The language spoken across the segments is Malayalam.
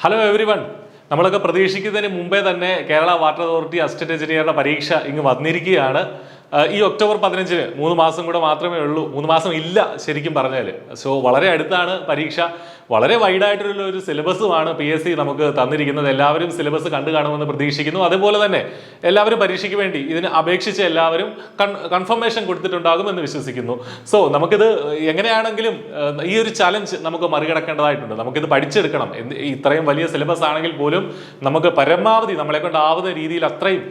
Hello every one. നമ്മളൊക്കെ പ്രതീക്ഷിക്കുന്നതിന് മുമ്പേ തന്നെ കേരള വാട്ടർ അതോറിറ്റി അസിസ്റ്റന്റ് എഞ്ചിനീയറുടെ പരീക്ഷ ഇങ്ങ് വന്നിരിക്കുകയാണ്. ഈ ഒക്ടോബർ 15-ന് 3 മാസം കൂടെ മാത്രമേ ഉള്ളൂ. 3 മാസം ഇല്ല ശരിക്കും പറഞ്ഞാൽ. സോ വളരെ അടുത്താണ് പരീക്ഷ. വളരെ വൈഡായിട്ടുള്ള ഒരു സിലബസുമാണ് PSC നമുക്ക് തന്നിരിക്കുന്നത്. എല്ലാവരും സിലബസ് കണ്ടു കാണുമെന്ന് പ്രതീക്ഷിക്കുന്നു. അതുപോലെ തന്നെ എല്ലാവരും പരീക്ഷയ്ക്ക് വേണ്ടി ഇതിന് അപേക്ഷിച്ച് എല്ലാവരും കൺഫർമേഷൻ കൊടുത്തിട്ടുണ്ടാകുമെന്ന് വിശ്വസിക്കുന്നു. സോ നമുക്കിത് എങ്ങനെയാണെങ്കിലും ഈ ഒരു ചലഞ്ച് നമുക്ക് മറികടക്കേണ്ടതായിട്ടുണ്ട്. നമുക്കിത് പഠിച്ചെടുക്കണം. ഇത്രയും വലിയ സിലബസ് ആണെങ്കിൽ പോലും നമുക്ക് പരമാവധി നമ്മളെ കൊണ്ടാവുന്ന രീതിയിൽ അത്രയും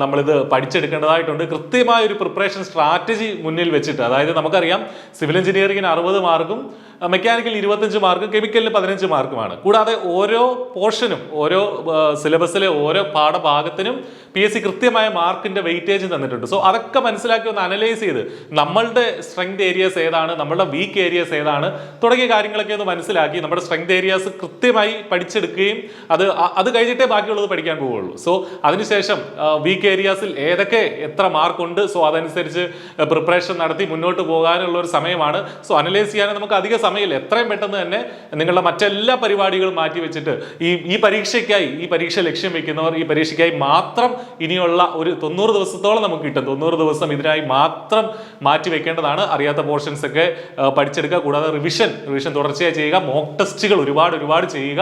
നമ്മളിത് പഠിച്ചെടുക്കേണ്ടതായിട്ടുണ്ട്. കൃത്യമായ ഒരു പ്രിപ്പറേഷൻ സ്ട്രാറ്റജി മുന്നിൽ വെച്ചിട്ട്, അതായത് നമുക്കറിയാം സിവിൽ എഞ്ചിനീയറിംഗിന് 60 മാർക്കും മെക്കാനിക്കൽ 25 മാർക്കും കെമിക്കലിന് 15 മാർക്കുമാണ്. കൂടാതെ ഓരോ പോർഷനും ഓരോ സിലബസിലെ ഓരോ പാഠഭാഗത്തിനും PSC കൃത്യമായ മാർക്കിന്റെ വെയിറ്റേജ് തന്നിട്ടുണ്ട്. സോ അതൊക്കെ മനസ്സിലാക്കി ഒന്ന് അനലൈസ് ചെയ്ത് നമ്മളുടെ സ്ട്രെങ്ത് ഏരിയസ് ഏതാണ്, നമ്മളുടെ വീക്ക് ഏരിയസ് ഏതാണ് തുടങ്ങിയ കാര്യങ്ങളൊക്കെ ഒന്ന് മനസ്സിലാക്കി നമ്മുടെ സ്ട്രെങ്ത് ഏരിയാസ് കൃത്യമായി പഠിച്ചെടുക്കുകയും അത് കഴിഞ്ഞിട്ടേ ബാക്കിയുള്ളത് പഠിക്കാൻ പോവുള്ളൂ. സോ അതിനുശേഷം വീക്ക് ഏരിയാസിൽ ഏതൊക്കെ എത്ര മാർക്കുണ്ട്, സോ അതനുസരിച്ച് പ്രിപ്പറേഷൻ നടത്തി മുന്നോട്ട് പോകാനുള്ള ഒരു സമയമാണ്. സോ അനലൈസ് ചെയ്യാൻ നമുക്ക് അധിക സമയമില്ല. എത്രയും പെട്ടെന്ന് തന്നെ നിങ്ങളുടെ മറ്റെല്ലാ പരിപാടികളും മാറ്റി വെച്ചിട്ട് ഈ പരീക്ഷ ലക്ഷ്യം വെക്കുന്നവർ ഈ പരീക്ഷയ്ക്കായി മാത്രം ഇനിയുള്ള ഒരു 90 ദിവസത്തോളം നമുക്ക് കിട്ടും. 90 ദിവസം ഇതിനായി മാത്രം മാറ്റി വെക്കേണ്ടതാണ്. അറിയാത്ത പോർഷൻസ് ഒക്കെ പഠിച്ചെടുക്കുക. കൂടാതെ റിവിഷൻ തുടർച്ചയായി ചെയ്യുക. മോക്ക് ടെസ്റ്റുകൾ ഒരുപാട് ചെയ്യുക.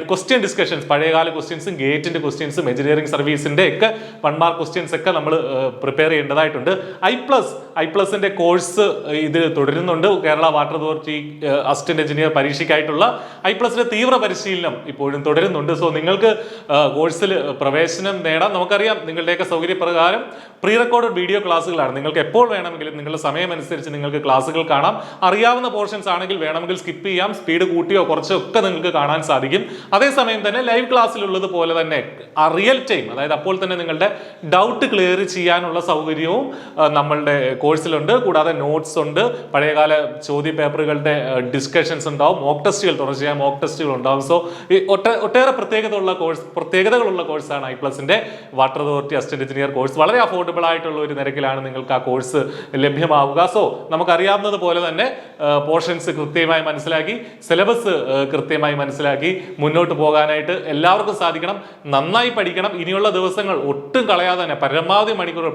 ക്വസ്റ്റ്യൻ ഡിസ്കഷൻസ്, പഴയകാല ക്വസ്റ്റ്യൻസും ഗേറ്റിന്റെ ക്വസ്റ്റ്യൻസും എഞ്ചിനീയറിംഗ് സർവീസിന്റെ ഒക്കെ 1 മാർക്ക് ക്വസ്റ്റ്യൻസ് ഒക്കെ നമ്മൾ പ്രിപ്പയർ ചെയ്യേണ്ടതായിട്ടുണ്ട്. iPlusന്റെ കോഴ്സ് ഇത് തുടരുന്നുണ്ട്. Kerala water authority assistant engineer പരീക്ഷയ്ക്കായിട്ടുള്ള iPlusന്റെ തീവ്ര പരിശീലനം ഇപ്പോഴും തുടരുന്നുണ്ട്. സോ നിങ്ങൾക്ക് കോഴ്സിൽ പ്രവേശനം നേടാം. നമുക്കറിയാം നിങ്ങളുടെയൊക്കെ സൗകര്യപ്രകാരം പ്രീ റെക്കോർഡഡ് വീഡിയോ ക്ലാസ്സുകളാണ്. നിങ്ങൾക്ക് എപ്പോൾ വേണമെങ്കിലും നിങ്ങളുടെ സമയം അനുസരിച്ച് നിങ്ങൾക്ക് ക്ലാസ്സുകൾ കാണാം. അറിയാവുന്ന പോർഷൻസ് ആണെങ്കിൽ വേണമെങ്കിൽ സ്കിപ്പ് ചെയ്യാം. സ്പീഡ് കൂട്ടിയോ കുറച്ചോ ഒക്കെ നിങ്ങൾക്ക് കാണാൻ സാധിക്കും. അതേസമയം തന്നെ ലൈവ് ക്ലാസ്സിലുള്ളത് പോലെ തന്നെ റിയൽ ടൈം, അതായത് അപ്പോൾ തന്നെ നിങ്ങളുടെ ഡൗട്ട് ക്ലിയർ ചെയ്യാനുള്ള സൗകര്യവും നമ്മളുടെ കോഴ്സിലുണ്ട്. കൂടാതെ നോട്ട്സ് ഉണ്ട്, പഴയകാല ചോദ്യ പേപ്പറുകളുടെ ഡിസ്കഷൻസ് ഉണ്ടാവും, മോക്ക് ടെസ്റ്റുകൾ, തുടർച്ചയായ മോക്ക് ടെസ്റ്റുകൾ ഉണ്ടാവും. സോ ഒട്ടേറെ പ്രത്യേകതകളുള്ള കോഴ്സാണ് iPlusന്റെ water authority assistant engineer course. വളരെ അഫോർഡബിൾ ആയിട്ടുള്ള ഒരു നിരക്കിലാണ് നിങ്ങൾക്ക് ആ കോഴ്സ് ലഭ്യമാവുക. സോ നമുക്കറിയാവുന്നത് പോലെ തന്നെ പോർഷൻസ് കൃത്യമായി മനസ്സിലാക്കി, സിലബസ് കൃത്യമായി മനസ്സിലാക്കി മുന്നോട്ട് പോകാനായിട്ട് എല്ലാവർക്കും സാധിക്കണം. നന്നായി പഠിക്കണം. ഇനിയുള്ള ദിവസങ്ങൾ ഒട്ടും കളയാതെ തന്നെ പരമാവധി മണിക്കൂർ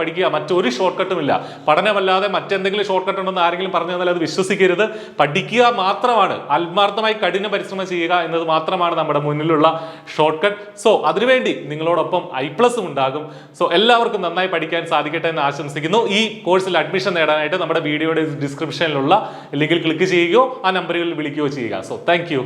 പഠിക്കുക. മറ്റൊരു ഷോർട്ട് കട്ടുമില്ല. പഠനമല്ലാതെ മറ്റെന്തെങ്കിലും ഷോർട്ട് കട്ട് ഉണ്ടെന്ന് ആരെങ്കിലും പറഞ്ഞു തന്നാൽ അത് വിശ്വസിക്കരുത്. പഠിക്കുക മാത്രമാണ്, ആത്മാർത്ഥമായി കഠിന പരിശ്രമം ചെയ്യുക എന്നത് മാത്രമാണ് നമ്മുടെ മുന്നിലുള്ള ഷോർട്ട് കട്ട്. സോ അതിനുവേണ്ടി നിങ്ങളോടൊപ്പം iPlusഉം ഉണ്ടാകും. സോ എല്ലാവർക്കും നന്നായി പഠിക്കാൻ സാധിക്കട്ടെ എന്ന് ആശംസിക്കുന്നു. ഈ കോഴ്സിൽ അഡ്മിഷൻ നേടാനായിട്ട് നമ്മുടെ വീഡിയോയുടെ ഡിസ്ക്രിപ്ഷനിലുള്ള ലിങ്കിൽ ക്ലിക്ക് ചെയ്യുകയോ ആ നമ്പറുകളിൽ വിളിക്കുകയോ ചെയ്യുക. So thank you.